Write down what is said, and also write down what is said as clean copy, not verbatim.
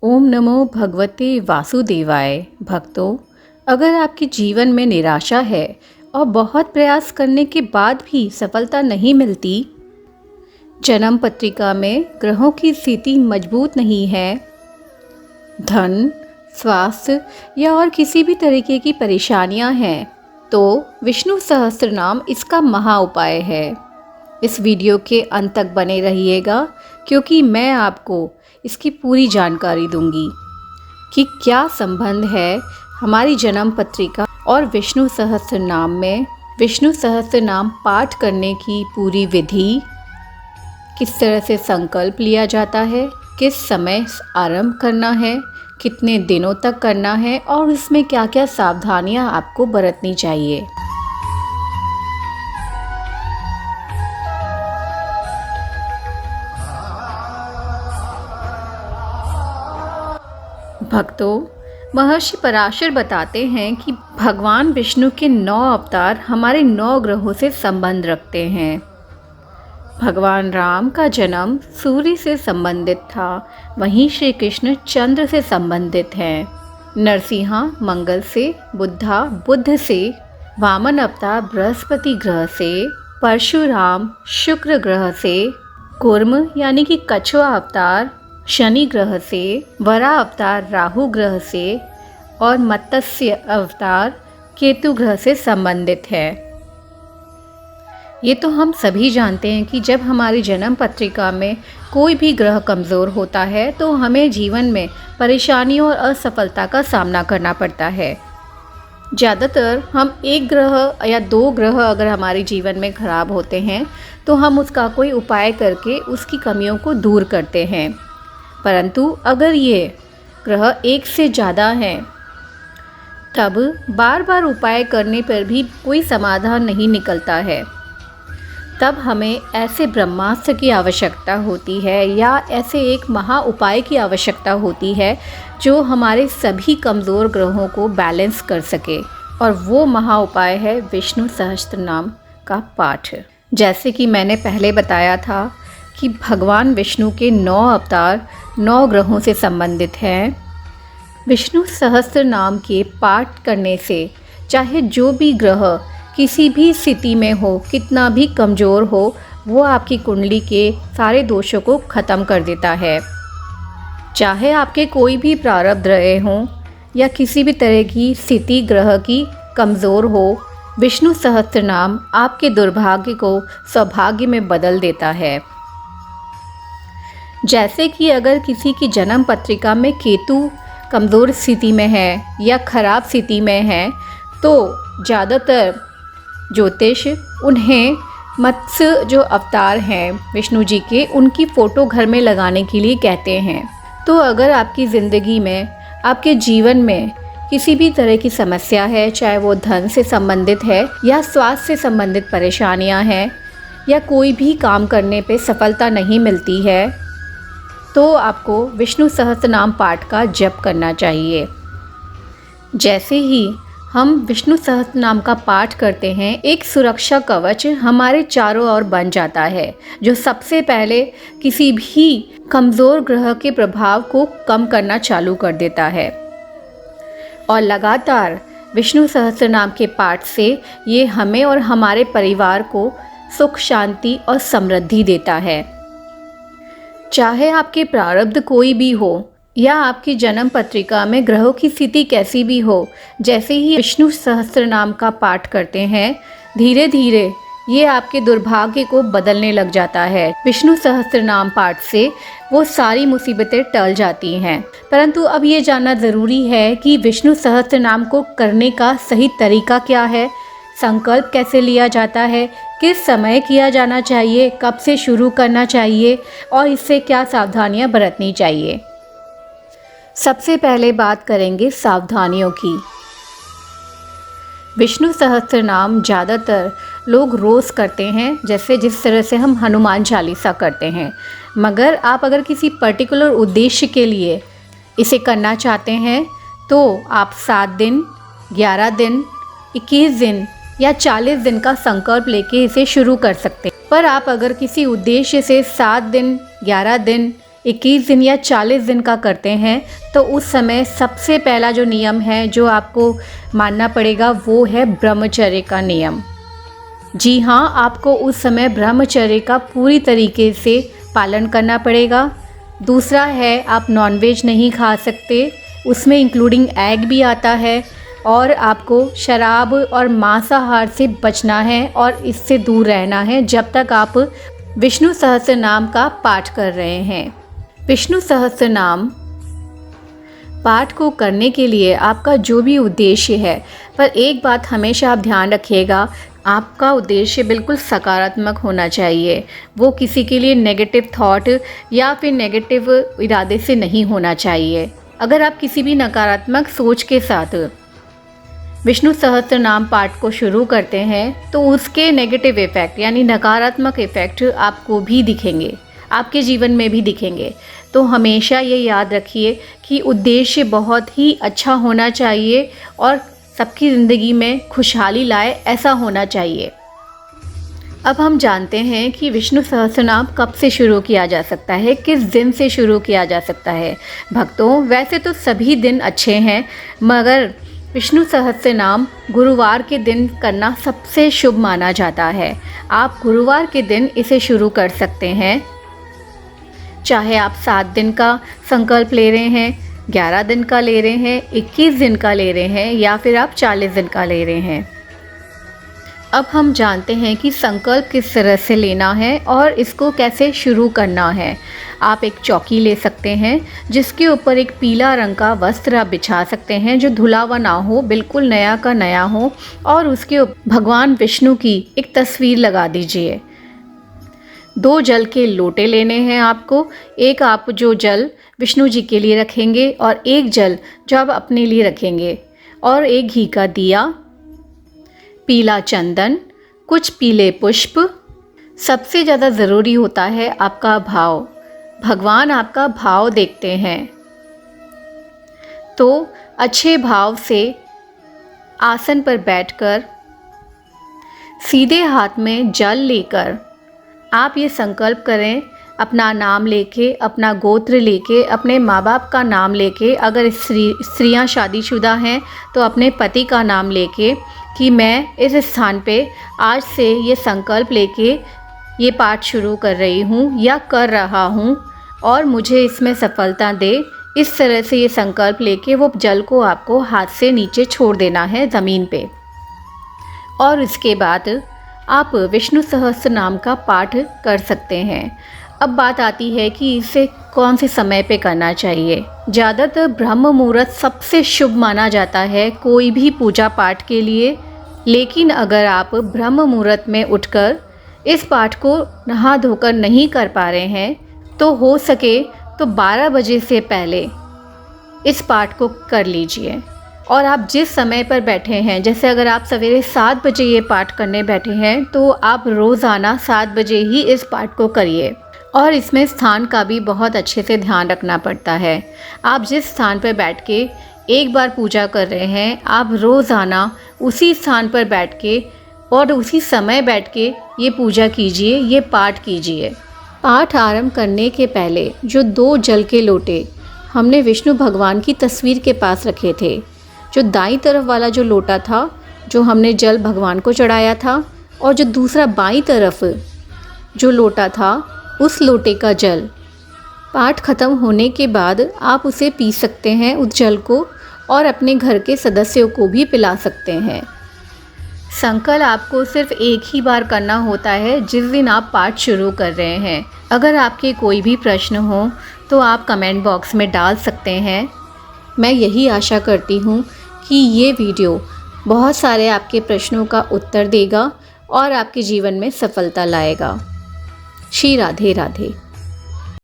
ओम नमो भगवते वासुदेवाय। भक्तों, अगर आपके जीवन में निराशा है और बहुत प्रयास करने के बाद भी सफलता नहीं मिलती, जन्म पत्रिका में ग्रहों की स्थिति मजबूत नहीं है, धन, स्वास्थ्य या और किसी भी तरीके की परेशानियां हैं, तो विष्णु सहस्त्र नाम इसका महा उपाय है। इस वीडियो के अंत तक बने रहिएगा, क्योंकि मैं आपको इसकी पूरी जानकारी दूंगी कि क्या संबंध है हमारी जन्म पत्रिका और विष्णु सहस्त्र नाम में। विष्णु सहस्त्र नाम पाठ करने की पूरी विधि, किस तरह से संकल्प लिया जाता है, किस समय आरंभ करना है, कितने दिनों तक करना है और इसमें क्या क्या सावधानियां आपको बरतनी चाहिए। भक्तों, महर्षि पराशर बताते हैं कि भगवान विष्णु के 9 अवतार हमारे 9 ग्रहों से संबंध रखते हैं। भगवान राम का जन्म सूर्य से संबंधित था, वहीं श्री कृष्ण चंद्र से संबंधित हैं। नरसिंहा मंगल से, बुद्धा बुध से, वामन अवतार बृहस्पति ग्रह से, परशुराम शुक्र ग्रह से, कूर्म यानी कि कछुआ अवतार शनि ग्रह से, वराह अवतार राहु ग्रह से और मत्स्य अवतार केतु ग्रह से संबंधित है। ये तो हम सभी जानते हैं कि जब हमारी जन्म पत्रिका में कोई भी ग्रह कमज़ोर होता है तो हमें जीवन में परेशानियों और असफलता का सामना करना पड़ता है। ज़्यादातर हम एक ग्रह या 2 ग्रह अगर हमारे जीवन में खराब होते हैं तो हम उसका कोई उपाय करके उसकी कमियों को दूर करते हैं, परंतु अगर ये ग्रह एक से ज़्यादा हैं तब बार बार उपाय करने पर भी कोई समाधान नहीं निकलता है। तब हमें ऐसे ब्रह्मास्त्र की आवश्यकता होती है या ऐसे एक महा उपाय की आवश्यकता होती है जो हमारे सभी कमज़ोर ग्रहों को बैलेंस कर सके, और वो महा उपाय है विष्णु सहस्त्र नाम का पाठ। जैसे कि मैंने पहले बताया था कि भगवान विष्णु के 9 अवतार 9 ग्रहों से संबंधित हैं। विष्णु सहस्त्र नाम के पाठ करने से चाहे जो भी ग्रह किसी भी स्थिति में हो, कितना भी कमज़ोर हो, वो आपकी कुंडली के सारे दोषों को ख़त्म कर देता है। चाहे आपके कोई भी प्रारब्ध रहे हों या किसी भी तरह की स्थिति ग्रह की कमज़ोर हो, विष्णु सहस्त्र नाम आपके दुर्भाग्य को सौभाग्य में बदल देता है। जैसे कि अगर किसी की जन्म पत्रिका में केतु कमज़ोर स्थिति में है या ख़राब स्थिति में है, तो ज़्यादातर ज्योतिष उन्हें मत्स्य जो अवतार हैं विष्णु जी के, उनकी फ़ोटो घर में लगाने के लिए कहते हैं। तो अगर आपकी ज़िंदगी में, आपके जीवन में किसी भी तरह की समस्या है, चाहे वो धन से संबंधित है या स्वास्थ्य से संबंधित परेशानियां हैं या कोई भी काम करने पे सफलता नहीं मिलती है, तो आपको विष्णु सहस्त्र नाम पाठ का जप करना चाहिए। जैसे ही हम विष्णु सहस्त्र नाम का पाठ करते हैं, एक सुरक्षा कवच हमारे चारों ओर बन जाता है, जो सबसे पहले किसी भी कमज़ोर ग्रह के प्रभाव को कम करना चालू कर देता है। और लगातार विष्णु सहस्त्र नाम के पाठ से ये हमें और हमारे परिवार को सुख, शांति और समृद्धि देता है। चाहे आपके प्रारब्ध कोई भी हो या आपकी जन्म पत्रिका में ग्रहों की स्थिति कैसी भी हो, जैसे ही विष्णु सहस्त्र नाम का पाठ करते हैं, धीरे धीरे ये आपके दुर्भाग्य को बदलने लग जाता है। विष्णु सहस्त्र नाम पाठ से वो सारी मुसीबतें टल जाती हैं। परंतु अब ये जानना ज़रूरी है कि विष्णु सहस्त्र नाम को करने का सही तरीका क्या है, संकल्प कैसे लिया जाता है, किस समय किया जाना चाहिए, कब से शुरू करना चाहिए और इससे क्या सावधानियां बरतनी चाहिए। सबसे पहले बात करेंगे सावधानियों की। विष्णु सहस्त्र नाम ज़्यादातर लोग रोज़ करते हैं, जैसे जिस तरह से हम हनुमान चालीसा करते हैं, मगर आप अगर किसी पर्टिकुलर उद्देश्य के लिए इसे करना चाहते हैं तो आप 7 दिन, 11 दिन, 21 दिन या 40 दिन का संकल्प लेके इसे शुरू कर सकते हैं। पर आप अगर किसी उद्देश्य से 7 दिन, 11 दिन 21 दिन या 40 दिन का करते हैं तो उस समय सबसे पहला जो नियम है जो आपको मानना पड़ेगा वो है ब्रह्मचर्य का नियम। जी हाँ, आपको उस समय ब्रह्मचर्य का पूरी तरीके से पालन करना पड़ेगा। दूसरा है, आप नॉनवेज नहीं खा सकते, उसमें इंक्लूडिंग एग भी आता है। और आपको शराब और मांसाहार से बचना है और इससे दूर रहना है जब तक आप विष्णु सहस्त्रनाम का पाठ कर रहे हैं। विष्णु सहस्त्रनाम पाठ को करने के लिए आपका जो भी उद्देश्य है, पर एक बात हमेशा आप ध्यान रखिएगा, आपका उद्देश्य बिल्कुल सकारात्मक होना चाहिए। वो किसी के लिए नेगेटिव थॉट या फिर नेगेटिव इरादे से नहीं होना चाहिए। अगर आप किसी भी नकारात्मक सोच के साथ विष्णु सहस्त्रनाम पाठ को शुरू करते हैं तो उसके नेगेटिव इफ़ेक्ट यानी नकारात्मक इफ़ेक्ट आपको भी दिखेंगे, आपके जीवन में भी दिखेंगे। तो हमेशा ये याद रखिए कि उद्देश्य बहुत ही अच्छा होना चाहिए और सबकी ज़िंदगी में खुशहाली लाए, ऐसा होना चाहिए। अब हम जानते हैं कि विष्णु सहस्त्रनाम कब से शुरू किया जा सकता है, किस दिन से शुरू किया जा सकता है। भक्तों, वैसे तो सभी दिन अच्छे हैं, मगर विष्णु सहस्त्रनाम गुरुवार के दिन करना सबसे शुभ माना जाता है। आप गुरुवार के दिन इसे शुरू कर सकते हैं। चाहे आप 7 दिन का संकल्प ले रहे हैं, 11 दिन का ले रहे हैं, 21 दिन का ले रहे हैं या फिर आप 40 दिन का ले रहे हैं। अब हम जानते हैं कि संकल्प किस तरह से लेना है और इसको कैसे शुरू करना है। आप एक चौकी ले सकते हैं जिसके ऊपर एक पीला रंग का वस्त्र आप बिछा सकते हैं जो धुला हुआ ना हो, बिल्कुल नया का नया हो, और उसके ऊपर भगवान विष्णु की एक तस्वीर लगा दीजिए। 2 जल के लोटे लेने हैं आपको। एक आप जो जल विष्णु जी के लिए रखेंगे और एक जल जो आप अपने लिए रखेंगे, और एक घी का दिया, पीला चंदन, कुछ पीले पुष्प। सबसे ज़्यादा ज़रूरी होता है आपका भाव। भगवान आपका भाव देखते हैं, तो अच्छे भाव से आसन पर बैठकर सीधे हाथ में जल लेकर आप ये संकल्प करें, अपना नाम लेके, अपना गोत्र लेके, अपने माँ बाप का नाम लेके, अगर स्त्रियाँ शादीशुदा हैं तो अपने पति का नाम लेके, कि मैं इस स्थान पे आज से ये संकल्प लेके ये पाठ शुरू कर रही हूँ या कर रहा हूँ और मुझे इसमें सफलता दे। इस तरह से ये संकल्प लेके वो जल को आपको हाथ से नीचे छोड़ देना है ज़मीन पे, और इसके बाद आप विष्णु सहस्त्र नाम का पाठ कर सकते हैं। अब बात आती है कि इसे कौन से समय पे करना चाहिए। ज़्यादातर ब्रह्म मुहूर्त सबसे शुभ माना जाता है कोई भी पूजा पाठ के लिए, लेकिन अगर आप ब्रह्म मुहूर्त में उठकर इस पाठ को नहा धोकर नहीं कर पा रहे हैं तो हो सके तो 12 बजे से पहले इस पाठ को कर लीजिए। और आप जिस समय पर बैठे हैं, जैसे अगर आप सवेरे 7 बजे ये पाठ करने बैठे हैं तो आप रोज़ाना 7 बजे ही इस पाठ को करिए। और इसमें स्थान का भी बहुत अच्छे से ध्यान रखना पड़ता है। आप जिस स्थान पर बैठ के एक बार पूजा कर रहे हैं, आप रोज़ाना उसी स्थान पर बैठ के और उसी समय बैठ के ये पूजा कीजिए, ये पाठ कीजिए। पाठ आरंभ करने के पहले जो 2 जल के लोटे हमने विष्णु भगवान की तस्वीर के पास रखे थे, जो दाईं तरफ वाला जो लोटा था जो हमने जल भगवान को चढ़ाया था, और जो दूसरा बाईं तरफ जो लोटा था उस लोटे का जल पाठ ख़त्म होने के बाद आप उसे पी सकते हैं उस जल को, और अपने घर के सदस्यों को भी पिला सकते हैं। संकल्प आपको सिर्फ एक ही बार करना होता है जिस दिन आप पाठ शुरू कर रहे हैं। अगर आपके कोई भी प्रश्न हो तो आप कमेंट बॉक्स में डाल सकते हैं। मैं यही आशा करती हूँ कि ये वीडियो बहुत सारे आपके प्रश्नों का उत्तर देगा और आपके जीवन में सफलता लाएगा। श्री राधे राधे।